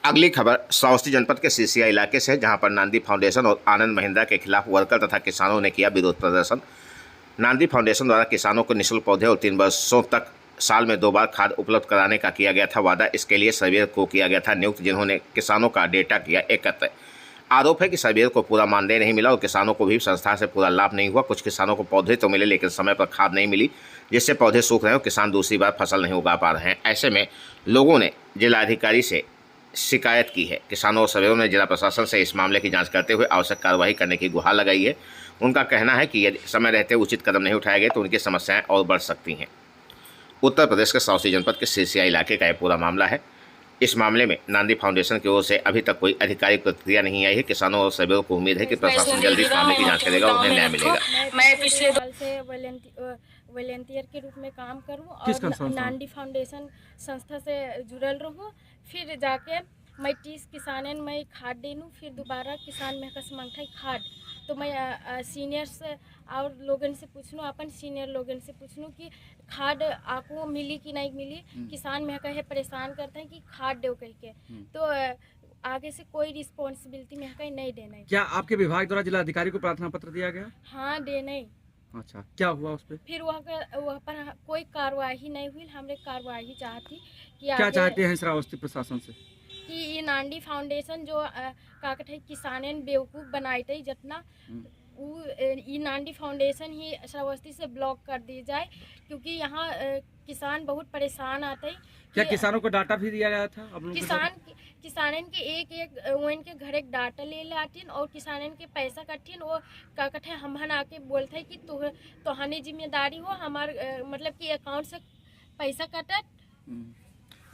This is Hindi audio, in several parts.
अगली खबर श्रावस्ती जनपद के सिरसिया इलाके से, जहां पर नांदी फाउंडेशन और आनंद महिंद्रा के खिलाफ वर्कर तथा किसानों ने किया विरोध प्रदर्शन। नांदी फाउंडेशन द्वारा किसानों को निःशुल्क पौधे और 3 वर्षों तक साल में 2 बार खाद उपलब्ध कराने का किया गया था वादा। इसके लिए सर्वेयर को किया गया था नियुक्त, जिन्होंने किसानों का डेटा किया एकत्र। आरोप है कि सर्वेयर को पूरा मानदेय नहीं मिला और किसानों को भी संस्था से पूरा लाभ नहीं हुआ। कुछ किसानों को पौधे तो मिले, लेकिन समय पर खाद नहीं मिली, जिससे पौधे सूख रहे हैं और किसान दूसरी बार फसल नहीं उगा पा रहे हैं। ऐसे में लोगों ने जिलाधिकारी से शिकायत की है। किसानों और सर्वेयरों ने जिला प्रशासन से इस मामले की जांच करते हुए आवश्यक कार्रवाई करने की गुहार लगाई है। उनका कहना है कि यदि समय रहते उचित कदम नहीं उठाए गए तो उनकी समस्याएं और बढ़ सकती हैं। उत्तर प्रदेश के श्रावस्ती जनपद के सिरसिया इलाके का यह पूरा मामला है। इस मामले में नांदी फाउंडेशन की ओर से अभी तक कोई आधिकारिक प्रतिक्रिया नहीं आई है। किसानों और सर्वेयरों को उम्मीद है कि प्रशासन जल्दी इस मामले की जांच करेगा और उन्हें न्याय मिलेगा। मैं पिछले साल से वॉलंटियर के रूप में काम करूं और नांदी फाउंडेशन संस्था से जुड़ल रहूं। फिर जाके मैं 30 किसानन में खाद देनूँ, फिर दोबारा किसान में कस मांगता खाद। तो मैं सीनियर्स और लोगन से पूछनू, अपन सीनियर लोगन से पूछनू कि खाद आपको मिली कि नहीं मिली। किसान में कहे परेशान करते हैं कि खाद दो कह के, तो आगे से कोई रिस्पॉन्सिबिलिटी में कहीं नहीं देना। क्या आपके विभाग द्वारा जिलाधिकारी को प्रार्थना पत्र दिया गया? हाँ, देना। अच्छा, क्या हुआ उस पर? फिर वहाँ पर कोई कार्रवाई नहीं हुई। हमने कार्रवाई चाहती कि क्या चाहते हैं श्रावस्ती प्रशासन से? कि ये नांदी फाउंडेशन जो का कहते किसानन बेवकूफ़ बनाई थी जितना वो ये नांदी फाउंडेशन ही श्रावस्ती से ब्लॉक कर दी जाए, क्योंकि यहाँ किसान बहुत परेशान आते हैं। क्या किसानों को डाटा भी दिया गया था? किसानन के एक वन के घर एक डाटा ले लातीन और किसानन के पैसा कट्ठीन। वो का कहते हम आके बोलते हैं कि तुहानी जिम्मेदारी हो, हमार मतलब कि अकाउंट से पैसा कटत।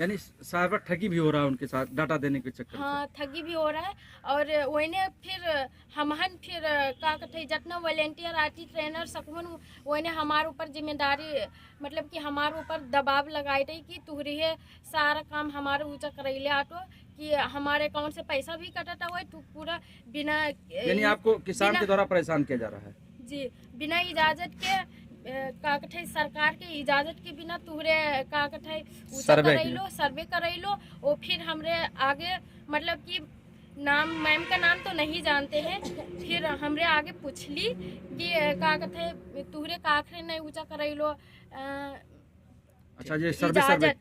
यानी साइबर ठगी भी हो रहा है उनके साथ डाटा देने के चक्कर। हाँ, ठगी भी हो रहा है। और वही फिर हमहन फिर का कहते जितना वॉलेंटियर आती ट्रेनर सकून वही हमारे ऊपर जिम्मेदारी मतलब कि हमारे ऊपर दबाव लगाई थी कि तुहरी है सारा काम हमारे ऊँचा करैले आटो, कि हमारे अकाउंट से पैसा भी कटता हुआ तू पूरा बिना, यानी आपको किसान के द्वारा परेशान किया जा रहा है? जी, बिना इजाजत के का कहते सरकार के इजाजत के बिना तुहरे का कहते सर्वे करैलो और फिर हमरे आगे मतलब कि नाम मैम का नाम तो नहीं जानते हैं। फिर हमरे आगे पूछली कि का कहते तुहरे काखरे नहीं ऊँचा करैलो। अच्छा, ये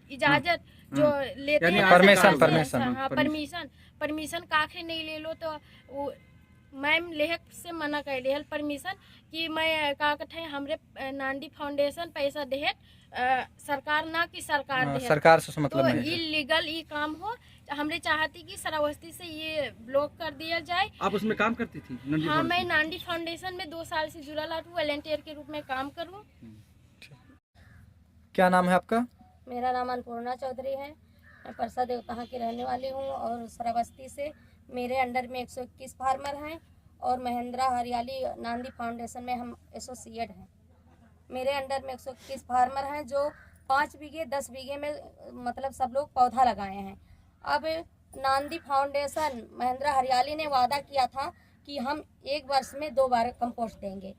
इजाजत जो लेते हैं परमिशन काखरे नहीं ले लो, तो मैम लेहक से मना कर लेहल परमिशन कि मैं का कहते हमरे नांदी फाउंडेशन पैसा देहत सरकार ना कि सरकार देहत, सरकार से मतलब तो इलीगल ये काम हो। हमरे चाहती कि श्रावस्ती से ये ब्लॉक कर दिया जाए। आप उसमें काम करती थी? हाँ, मैं नांदी फाउंडेशन में 2 साल से जुड़ा हूँ, वॉलंटियर के रूप में काम करूँ। क्या नाम है आपका? मेरा नाम अन्नपूर्णा चौधरी है। मैं परसा देवता की रहने वाली हूँ और श्रावस्ती से मेरे अंडर में 121 फार्मर हैं और महिंद्रा हरियाली नांदी फाउंडेशन में हम एसोसिएट हैं। मेरे अंडर में 121 फार्मर हैं जो 5 बीघे 10 बीघे में मतलब सब लोग पौधा लगाए हैं। अब नांदी फाउंडेशन महिंद्रा हरियाली ने वादा किया था कि हम 1 वर्ष में 2 बार कंपोस्ट देंगे।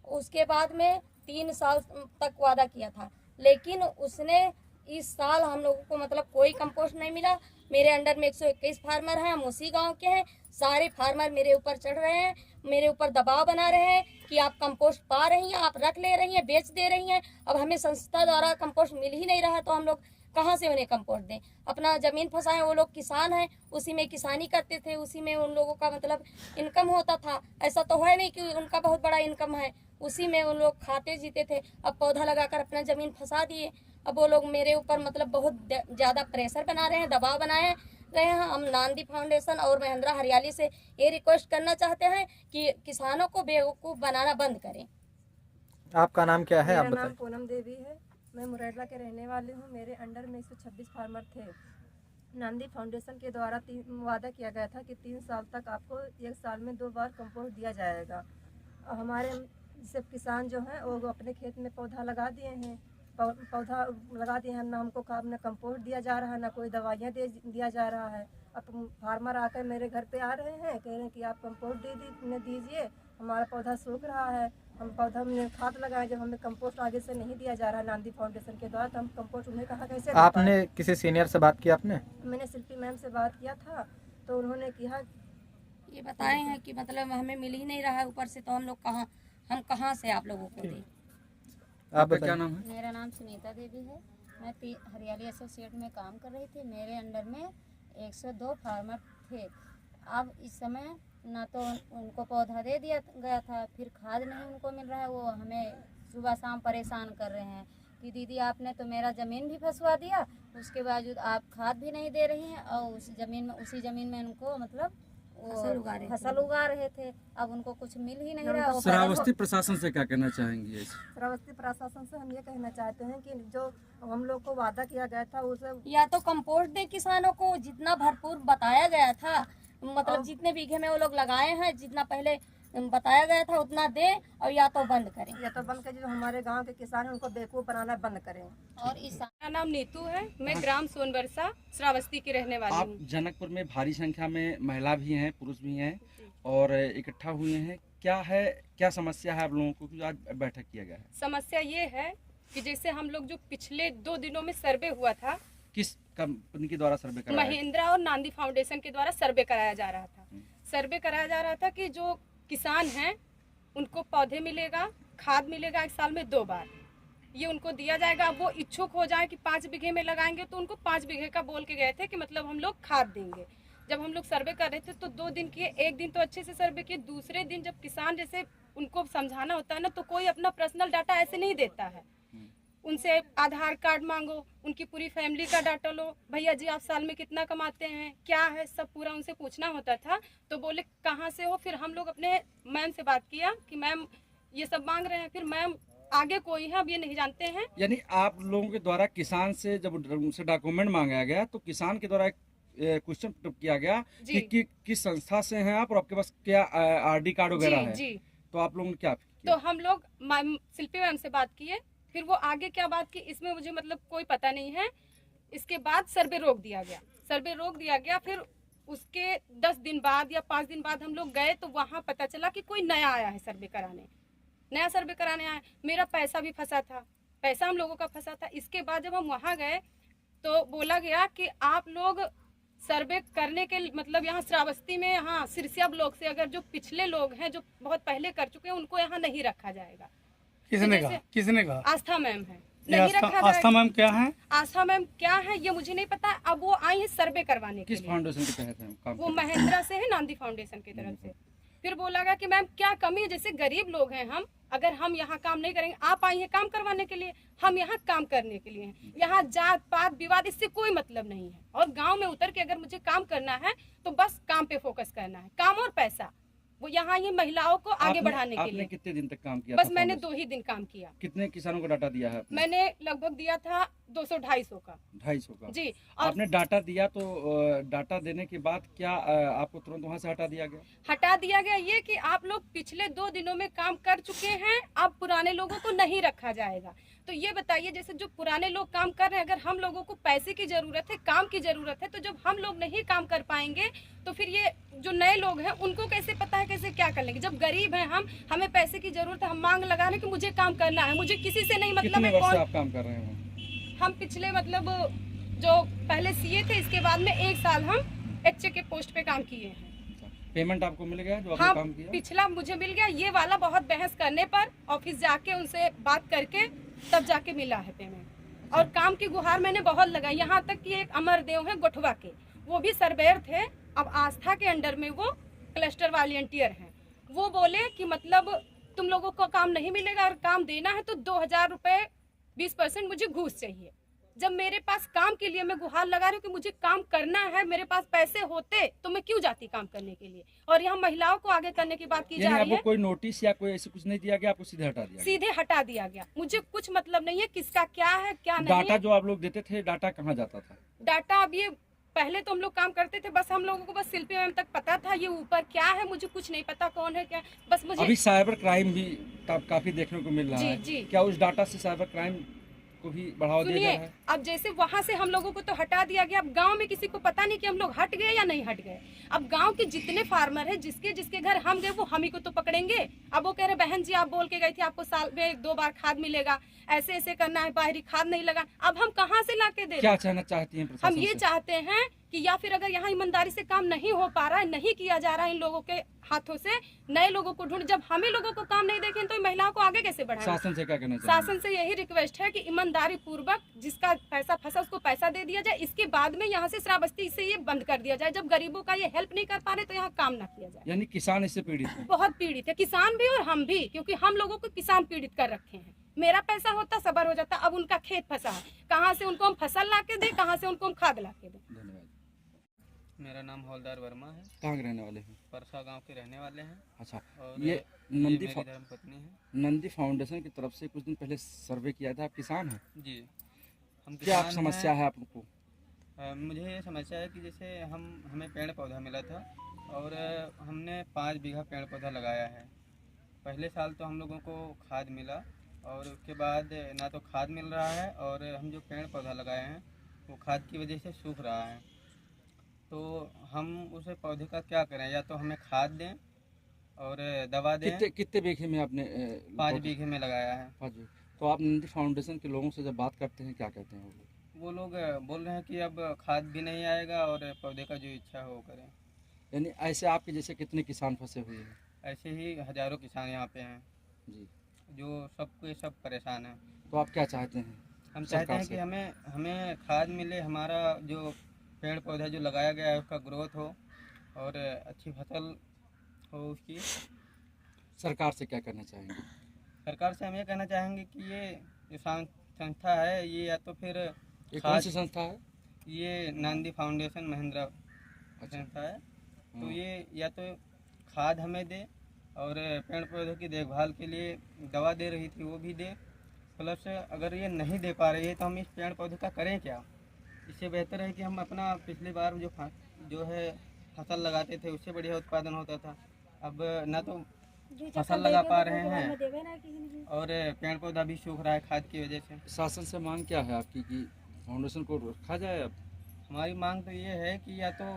उसके बाद में 3 साल तक वादा किया था, लेकिन उसने इस साल हम लोगों को मतलब कोई कंपोस्ट नहीं मिला। मेरे अंडर में 121 फार्मर हैं, हम उसी गांव के हैं। सारे फार्मर मेरे ऊपर चढ़ रहे हैं, मेरे ऊपर दबाव बना रहे हैं कि आप कंपोस्ट पा रही हैं, आप रख ले रही हैं, बेच दे रही हैं। अब हमें संस्था द्वारा कंपोस्ट मिल ही नहीं रहा, तो हम लोग कहाँ से उन्हें कंपोस्ट दें? अपना ज़मीन फंसाएं। वो लोग किसान हैं, उसी में किसानी करते थे, उसी में उन लोगों का मतलब इनकम होता था। ऐसा तो है नहीं कि उनका बहुत बड़ा इनकम है, उसी में उन लोग खाते जीते थे। अब पौधा लगाकर अपना ज़मीन फंसा दिए। अब वो लोग मेरे ऊपर मतलब बहुत ज़्यादा प्रेशर बना रहे हैं, दबाव बनाए रहे हैं। हम नांदी फाउंडेशन और महिंद्रा हरियाली से ये रिक्वेस्ट करना चाहते हैं कि किसानों को बेवकूफ़ बनाना बंद करें। आपका नाम क्या है? मेरा नाम पूनम देवी है। मैं मुरैला के रहने वाली हूँ। मेरे अंडर में 126 फार्मर थे। नांदी फाउंडेशन के द्वारा वादा किया गया था कि 3 साल तक आपको 1 साल में 2 बार कंपोस्ट दिया जाएगा। हमारे सब किसान जो हैं वो अपने खेत में पौधा लगा दिए हैं, पौधा लगा दिए हैं। ना हमको न कंपोस्ट दिया जा रहा है, ना कोई दवाइयाँ दिया जा रहा है। अब फार्मर आकर मेरे घर पे आ रहे हैं, कह रहे हैं कि आप कंपोस्ट दीजिए, हमारा पौधा सूख रहा है। हम पौधा में खाद लगाए, जब हमें कंपोस्ट आगे से नहीं दिया जा रहा है नांदी फाउंडेशन के द्वारा, तो हम कंपोस्ट उन्हें कहा कैसे दे पाएं? आपने किसी सीनियर से बात की आपने? मैंने शिल्पी मैम से बात किया था, तो उन्होंने कहा ये बताए हैं कि मतलब हमें मिल ही नहीं रहा है ऊपर से, तो हम कहाँ से आप लोगों को दें। आप आपका क्या बताइए। नाम है? मेरा नाम सुनीता देवी है। मैं हरियाली एसोसिएट में काम कर रही थी। मेरे अंडर में 102 फार्मर थे। अब इस समय ना तो उनको पौधा दे दिया गया था, फिर खाद नहीं उनको मिल रहा है। वो हमें सुबह शाम परेशान कर रहे हैं कि दीदी आपने तो मेरा ज़मीन भी फंसवा दिया, उसके बावजूद आप खाद भी नहीं दे रही हैं, और उसी ज़मीन में उनको मतलब फसल उगा रहे थे। अब उनको कुछ मिल ही नहीं रहा। श्रावस्ती प्रशासन से क्या कहना चाहेंगे? श्रावस्ती प्रशासन से हम ये कहना चाहते हैं कि जो हम लोग को वादा किया गया था उसे या तो कंपोस्ट दे किसानों को, जितना भरपूर बताया गया था, मतलब जितने बीघे में वो लोग लगाए हैं, जितना पहले बताया गया था उतना दे, और या तो बंद करें। जो हमारे गांव के किसान हैं उनको बेवकूफ़ बनाना बंद करें। और इस मेरा नाम नीतू है। मैं ग्राम सोनबरसा श्रावस्ती की रहने वाली आप हूँ। जनकपुर में भारी संख्या में महिला भी हैं, पुरुष भी हैं और इकट्ठा हुए हैं। क्या समस्या है आप लोगों को कि आज बैठक किया गया है? समस्या ये है कि जैसे हम लोग जो पिछले 2 दिनों में सर्वे हुआ था, किस कंपनी के द्वारा सर्वे कराया? महिंद्रा और नांदी फाउंडेशन के द्वारा सर्वे कराया जा रहा था। सर्वे कराया जा रहा था कि जो किसान हैं उनको पौधे मिलेगा, खाद मिलेगा 1 साल में 2 बार, ये उनको दिया जाएगा। अब वो इच्छुक हो जाए कि 5 बीघे में लगाएंगे, तो उनको 5 बीघे का बोल के गए थे कि मतलब हम लोग खाद देंगे। जब हम लोग सर्वे कर रहे थे तो 2 दिन किए, एक दिन तो अच्छे से सर्वे किए, दूसरे दिन जब किसान जैसे उनको समझाना होता है ना, तो कोई अपना पर्सनल डाटा ऐसे नहीं देता है। उनसे आधार कार्ड मांगो, उनकी पूरी फैमिली का डाटा लो, भैया जी आप साल में कितना कमाते हैं, क्या है, सब पूरा उनसे पूछना होता था। तो बोले कहाँ से हो। फिर हम लोग अपने मैम से बात किया कि मैम ये सब मांग रहे हैं। फिर मैम आगे कोई है अब ये नहीं जानते हैं। यानी आप लोगों के द्वारा किसान से जब उनसे डॉक्यूमेंट मांगा गया तो किसान के द्वारा क्वेश्चन किया गया कि किस संस्था से हैं आप और आपके पास क्या आरडी कार्ड वगैरह है? जी। तो आप लोगों ने क्या किया? तो हम लोग शिल्पी मैम से बात किए, फिर वो आगे क्या बात की इसमें मुझे मतलब कोई पता नहीं है। इसके बाद सर्वे रोक दिया गया। फिर उसके 10 दिन बाद या 5 दिन बाद हम लोग गए तो वहाँ पता चला कि कोई नया आया है सर्वे कराने आया। मेरा पैसा भी फंसा था, पैसा हम लोगों का फंसा था। इसके बाद जब हम वहाँ गए तो बोला गया कि आप लोग सर्वे करने के मतलब यहाँ श्रावस्ती में, यहाँ सिरसिया ब्लॉक से अगर जो पिछले लोग हैं जो बहुत पहले कर चुके हैं उनको यहाँ नहीं रखा जाएगा। किसने कहा? आस्था मैम है, नहीं रखा जाएगा। आस्था मैम क्या है? आस्था मैम क्या है ये मुझे नहीं पता। अब वो आई है सर्वे करवाने के किस लिए। फाउंडेशन के तहत है काम? वो महिंद्रा से है, नांदी फाउंडेशन की तरफ से। फिर बोला गया कि मैम क्या कमी है, जैसे गरीब लोग हैं हम, अगर हम यहाँ काम नहीं करेंगे, आप आई हैं काम करवाने के लिए, हम यहाँ काम करने के लिए हैं। यहाँ जात पात विवाद इससे कोई मतलब नहीं है। और गांव में उतर के अगर मुझे काम करना है तो बस काम पे फोकस करना है, काम और पैसा। वो यहाँ ये महिलाओं को आगे बढ़ाने के लिए। कितने दिन तक काम किया? बस मैंने 2 ही दिन काम किया। कितने किसानों को डाटा दिया है आपने? मैंने लगभग दिया था 200-250 का। 250 का जी। और आपने डाटा दिया तो डाटा देने के बाद क्या आपको तुरंत वहाँ से हटा दिया गया? हटा दिया गया ये कि आप लोग पिछले 2 दिनों में काम कर चुके हैं, अब पुराने लोगों को नहीं रखा जाएगा। तो ये बताइए, जैसे जो पुराने लोग काम कर रहे हैं, अगर हम लोगों को पैसे की जरूरत है, काम की जरूरत है, तो जब हम लोग नहीं काम कर पाएंगे तो फिर ये जो नए लोग हैं उनको कैसे पता है कैसे क्या कर लेंगे। जब गरीब हैं हम, हमें पैसे की जरूरत है, हम मांग लगा रहे हैं कि मुझे काम करना है, मुझे किसी से नहीं मतलब कितने है। वर्ष से कौन आप काम कर रहे हैं? हम पिछले मतलब जो पहले सीए थे, इसके बाद में 1 साल हम एचए के पोस्ट पे काम किए हैं। पेमेंट आपको मिल गया जो आपने हाँ, काम किया? पिछला मुझे मिल गया, ये वाला बहुत बहस करने पर ऑफिस जाके उनसे बात करके तब जाके मिला है पेमेंट। और काम की गुहार मैंने बहुत लगाई, यहाँ तक कि एक अमरदेव है गोठवा के, वो भी सर्वेयर थे, अब आस्था के अंडर में वो क्लस्टर वॉलंटियर हैं। वो बोले कि मतलब तुम लोगों को काम नहीं मिलेगा और काम देना है तो 2000 रुपये 20% मुझे घूस चाहिए। जब मेरे पास काम के लिए मैं गुहार लगा रही हूँ कि मुझे काम करना है, मेरे पास पैसे होते तो मैं क्यों जाती काम करने के लिए। और यहाँ महिलाओं को आगे करने की बात की जा रही है। कोई नोटिस या कोई ऐसे कुछ नहीं दिया गया, आपको सीधे हटा दिया? सीधे हटा दिया गया। मुझे कुछ मतलब नहीं है किसका क्या है क्या नहीं। डाटा जो आप लोग देते थे, डाटा कहाँ जाता था? डाटा अब ये पहले तो हम लोग काम करते थे, बस हम लोगों को बस शिल्पी मैम तक पता था, ये ऊपर क्या है मुझे कुछ नहीं पता कौन है क्या। बस मुझे अभी साइबर क्राइम भी काफी देखने को मिल रहा है। जी। क्या उस डाटा से साइबर क्राइम को भी बढ़ावा दिया जा रहा है? अब जैसे वहां से हम लोगों को तो हटा दिया गया, अब गांव में किसी को पता नहीं कि हम लोग हट गए या नहीं हट गए। अब गांव के जितने फार्मर हैं, जिसके जिसके घर हम गए वो हम ही को तो पकड़ेंगे। अब वो कह रहे बहन जी आप बोल के गई थी आपको साल में 2 बार खाद मिलेगा, ऐसे ऐसे करना है, बाहरी खाद नहीं लगा। अब हम कहाँ से ला के दे? क्या कहना चाहती हैं हम प्रशासन ये से? चाहते हैं कि या फिर अगर यहाँ ईमानदारी से काम नहीं हो पा रहा है, नहीं किया जा रहा है इन लोगों के हाथों से, नए लोगों को ढूंढ, जब हम ही लोगों को काम नहीं देखें तो महिलाओं को आगे कैसे बढ़ाएं? शासन से क्या कहना चाहिए? शासन से यही रिक्वेस्ट है कि ईमानदारी पूर्वक जिसका पैसा फंसा उसको पैसा दे दिया जाए, इसके बाद में यहाँ से श्रावस्ती से ये बंद कर दिया जाए। जब गरीबों का ये हेल्प नहीं कर पा रहे तो यहाँ काम ना किया जाए। यानी किसान इससे पीड़ित है? बहुत पीड़ित है किसान भी और हम भी, क्योंकि हम लोगों को किसान पीड़ित कर रखे हैं। मेरा पैसा होता सबर हो जाता, अब उनका खेत फंसा है, कहाँ से उनको हम फसल ला के दें, कहाँ से उनको हम खाद ला के दें। धन्यवाद। मेरा नाम हौलदार वर्मा है। कहाँ के रहने वाले हैं? परसा गांव के रहने वाले हैं। अच्छा, और ये ये नंदी मेरी धर्मपत्नी है। नंदी फाउंडेशन की तरफ से कुछ दिन पहले सर्वे किया था। आप किसान हैं? जी, हम क्या किसान समस्या हैं। है आपको? मुझे ये समस्या है कि जैसे हमें पेड़ पौधा मिला था और हमने 5 बीघा पेड़ पौधा लगाया है। पहले साल तो हम लोगों को खाद मिला और उसके बाद ना तो खाद मिल रहा है और हम जो पेड़ पौधा लगाए हैं वो खाद की वजह से सूख रहा है। तो हम उस पौधे का क्या करें? या तो हमें खाद दें और दवा दें। कितने बीघे में आपने 5 बीघे में लगाया है। 5 बीघे। तो आप नंदी फाउंडेशन के लोगों से जब बात करते हैं क्या कहते हैं वो लोग? वो लोग बोल रहे हैं कि अब खाद भी नहीं आएगा और पौधे का जो इच्छा हो वो करें। यानी ऐसे आपके जैसे कितने किसान फंसे हुए हैं? ऐसे ही हजारों किसान यहाँ पे हैं जी, जो सब परेशान हैं। तो आप क्या चाहते हैं? हम चाहते सरकार हैं से? कि हमें खाद मिले, हमारा जो पेड़ पौधा जो लगाया गया है उसका ग्रोथ हो और अच्छी फसल हो उसकी। सरकार से क्या करना चाहेंगे? सरकार से हम ये कहना चाहेंगे कि ये जो संस्था है ये या तो फिर ये कौन सी संस्था है? ये नांदी फाउंडेशन महिंद्रा संस्था है। तो ये या तो खाद हमें दे और पेड़ पौधों की देखभाल के लिए दवा दे रही थी वो भी दे, प्लस अगर ये नहीं दे पा रही है तो हम इस पेड़ पौधे का करें क्या? इससे बेहतर है कि हम अपना पिछली बार जो है फसल लगाते थे उससे बढ़िया उत्पादन होता था। अब ना तो फसल लगा पा रहे हैं और पेड़ पौधा भी सूख रहा है खाद की वजह से। शासन से मांग क्या है आपकी कि फाउंडेशन को रखा जाए? अब हमारी मांग तो ये है कि या तो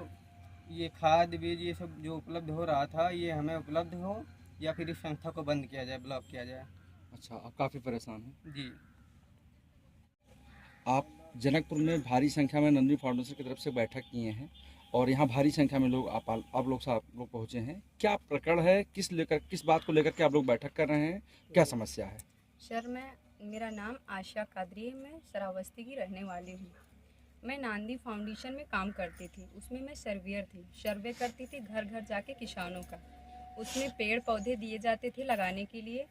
ये खाद बीज ये सब जो उपलब्ध हो रहा था ये हमें उपलब्ध हो या फिर इस संस्था को बंद किया जाए, ब्लॉक किया जाए। अच्छा, आप काफ़ी परेशान हैं? जी। आप जनकपुर में भारी संख्या में नंदी फाउंडेशन की तरफ से बैठक किए हैं और यहाँ भारी संख्या में लोग आप लोग पहुँचे हैं। क्या प्रकरण है? किस बात को लेकर के आप लोग बैठक कर रहे हैं? क्या समस्या है? सर मेरा नाम आशा कादरी है। मैं श्रावस्ती की रहने वाली हूँ। मैं नांदी फाउंडेशन में काम करती थी, उसमें मैं सर्वेयर थी। सर्वे करती थी घर घर जाके किसानों का। उसमें पेड़ पौधे दिए जाते थे लगाने के लिए।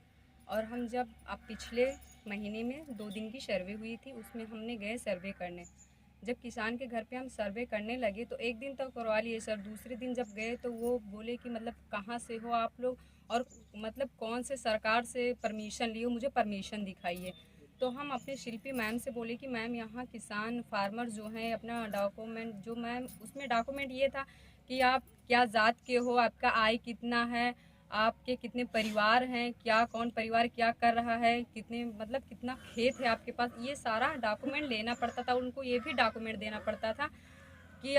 और हम जब अब पिछले महीने में 2 दिन की सर्वे हुई थी, उसमें हमने गए सर्वे करने। जब किसान के घर पे हम सर्वे करने लगे तो 1 दिन तो करवा लिए सर। दूसरे दिन जब गए तो वो बोले कि मतलब कहाँ से हो आप लोग और मतलब कौन से सरकार से परमिशन लिए हो, मुझे परमिशन दिखाइए। तो हम अपने शिल्पी मैम से बोले कि मैम यहाँ किसान फार्मर जो हैं अपना डॉक्यूमेंट जो मैम उसमें डॉक्यूमेंट ये था कि आप क्या जात के हो, आपका आय कितना है, आपके कितने परिवार हैं, क्या कौन परिवार क्या कर रहा है, कितने मतलब कितना खेत है आपके पास, ये सारा डॉक्यूमेंट लेना पड़ता था। उनको ये भी डॉक्यूमेंट देना पड़ता था कि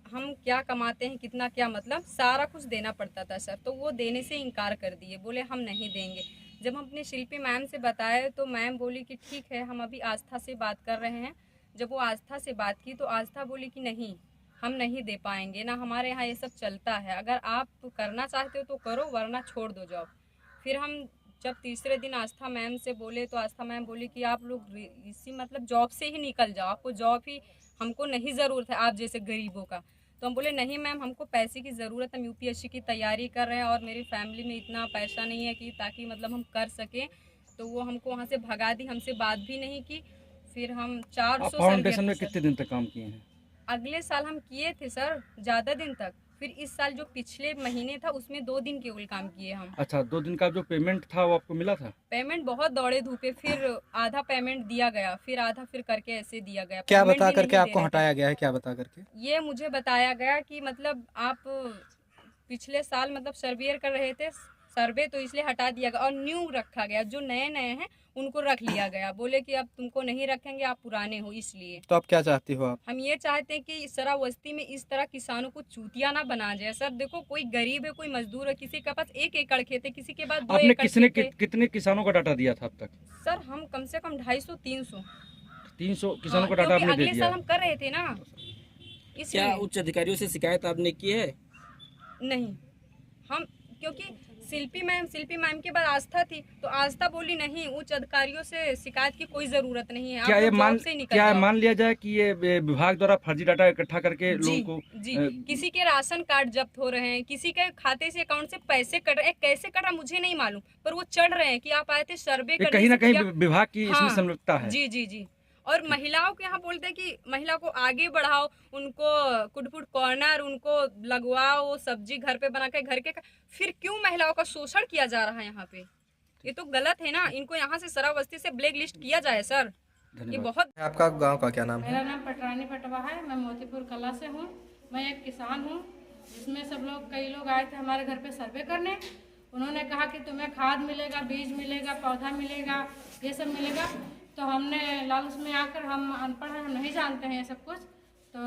हम क्या कमाते हैं, कितना क्या मतलब सारा कुछ देना पड़ता था सर। तो वो देने से इनकार कर दिए, बोले हम नहीं देंगे। जब हम अपने शिल्पी मैम से बताए तो मैम बोली कि ठीक है हम अभी आस्था से बात कर रहे हैं। जब वो आस्था से बात की तो आस्था बोली कि नहीं हम नहीं दे पाएंगे ना, हमारे यहाँ ये सब चलता है, अगर आप करना चाहते हो तो करो वरना छोड़ दो जॉब। फिर हम जब तीसरे दिन आस्था मैम से बोले तो आस्था मैम बोली कि आप लोग इसी मतलब जॉब से ही निकल जाओ, आपको जॉब ही हमको नहीं ज़रूरत है आप जैसे गरीबों का। तो हम बोले नहीं मैम हमको पैसे की ज़रूरत है, हम यूपीएससी की तैयारी कर रहे हैं और मेरी फैमिली में इतना पैसा नहीं है कि ताकि मतलब हम कर सकें। तो वो हमको वहाँ से भगा दी, हमसे बात भी नहीं की। फिर हम 400 फाउंडेशन में कितने दिन तक काम किए हैं? अगले साल हम किए थे सर ज़्यादा दिन तक। फिर इस साल जो पिछले महीने था उसमें 2 दिन केवल काम किए हम। अच्छा, 2 दिन का जो पेमेंट था वो आपको मिला था? पेमेंट बहुत दौड़े धूपे, फिर आधा पेमेंट दिया गया, फिर आधा फिर करके ऐसे दिया गया। क्या बता करके आपको हटाया गया है? क्या बता करके? ये मुझे बताया गया कि मतलब आप पिछले साल मतलब सर्वेयर कर रहे थे सर्वे तो इसलिए हटा दिया गया और न्यू रखा गया। जो नए नए हैं उनको रख लिया गया, बोले कि अब तुमको नहीं रखेंगे, आप पुराने हो, इसलिए। तो आप क्या चाहती हो आप? हम ये चाहते हैं कि श्रावस्ती में इस तरह किसानों को चूतिया ना बना जाए। सर देखो, कोई गरीब है, कोई मजदूर है, किसी के पास 1 एकड़ खेत है, किसी के पास 2 आपने एकड़ खेत है। कितने किसानों का डाटा दिया था अब तक? सर हम कम से कम 250-300 किसानों का डाटा आपने दे अगले दिया। साल हम कर रहे थे ना, इसलिए। क्या उच्च अधिकारियों से शिकायत आपने की है? नहीं, हम क्योंकि शिल्पी मैम के बाद आस्था थी, तो आस्था बोली नहीं, उच्च अधिकारियों से शिकायत की कोई जरूरत नहीं है। क्या आप ये लोग जॉब से निकल जाओ। मान लिया जाए कि ये विभाग द्वारा फर्जी डाटा इकट्ठा करके जी, लोगों को जी, किसी के राशन कार्ड जब्त हो रहे हैं, किसी के खाते से अकाउंट से पैसे कट रहे हैं, कैसे कट रहा मुझे नहीं मालूम, पर वो चढ़ रहे हैं कि आप आए थे सर्वे करने। कहीं ना से कहीं क्या- विभाग की इसमें हाँ, संलिप्तता है। जी जी जी। और महिलाओं के यहाँ बोलते हैं कि महिला को आगे बढ़ाओ, उनको कुटपुट कॉर्नर उनको लगवाओ, सब्जी घर पे बना के घर के, फिर क्यों महिलाओं का शोषण किया जा रहा है यहाँ पे? ये तो गलत है ना। इनको यहाँ से श्रावस्ती से ब्लैक लिस्ट किया जाए सर, ये बहुत। आपका गांव का क्या नाम है? मेरा नाम पटरानी पटवा है, मैं मोतीपुर कला से हूँ। मैं एक किसान हूँ, जिसमें सब लोग, कई लोग आए थे हमारे घर पे सर्वे करने। उन्होंने कहा कि तुम्हें खाद मिलेगा, बीज मिलेगा, पौधा मिलेगा, ये सब मिलेगा। तो हमने लालच में आकर, हम अनपढ़ हैं, हम नहीं जानते हैं ये सब कुछ, तो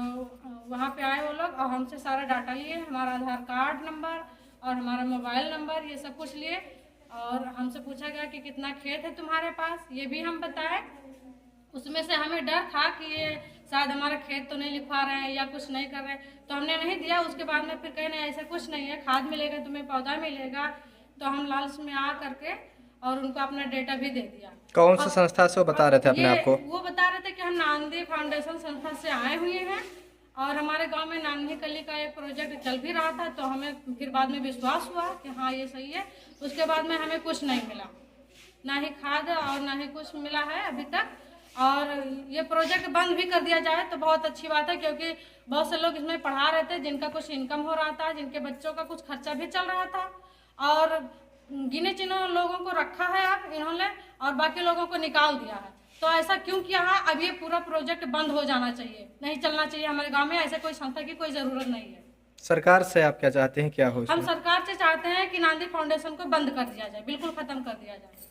वहाँ पे आए वो लोग और हमसे सारा डाटा लिए, हमारा आधार कार्ड नंबर और हमारा मोबाइल नंबर, ये सब कुछ लिए। और हमसे पूछा गया कि कितना खेत है तुम्हारे पास, ये भी हम बताए। उसमें से हमें डर था कि ये शायद हमारा खेत तो नहीं लिखवा रहे हैं या कुछ नहीं कर रहे हैं, तो हमने नहीं दिया। उसके बाद में फिर कहे नहीं, ऐसा कुछ नहीं है, खाद मिलेगा तुम्हें, पौधा मिलेगा। तो हम लालच में आ करके और उनको अपना डेटा भी दे दिया। कौन सी संस्था से वो बता रहे थे अपने आप को? वो बता रहे थे कि हम नांदी फाउंडेशन संस्था से आए हुए हैं और हमारे गांव में नांदी कली का एक प्रोजेक्ट चल भी रहा था। तो हमें फिर बाद में विश्वास हुआ कि हाँ ये सही है। उसके बाद में हमें कुछ नहीं मिला, ना ही खाद और ना ही कुछ मिला है अभी तक। और ये प्रोजेक्ट बंद भी कर दिया जाए तो बहुत अच्छी बात है, क्योंकि बहुत से लोग इसमें पढ़ा रहे थे, जिनका कुछ इनकम हो रहा था, जिनके बच्चों का कुछ खर्चा भी चल रहा था। और गिने चुने लोगों को रखा है अब इन्होंने और बाकी लोगों को निकाल दिया है। तो ऐसा क्यों किया है? अब ये पूरा प्रोजेक्ट बंद हो जाना चाहिए, नहीं चलना चाहिए हमारे गांव में। ऐसे कोई संस्था की कोई ज़रूरत नहीं है। सरकार से आप क्या चाहते हैं, क्या हो? हम सरकार से चाहते हैं कि नांदी फाउंडेशन को बंद कर दिया जाए, बिल्कुल ख़त्म कर दिया जाए।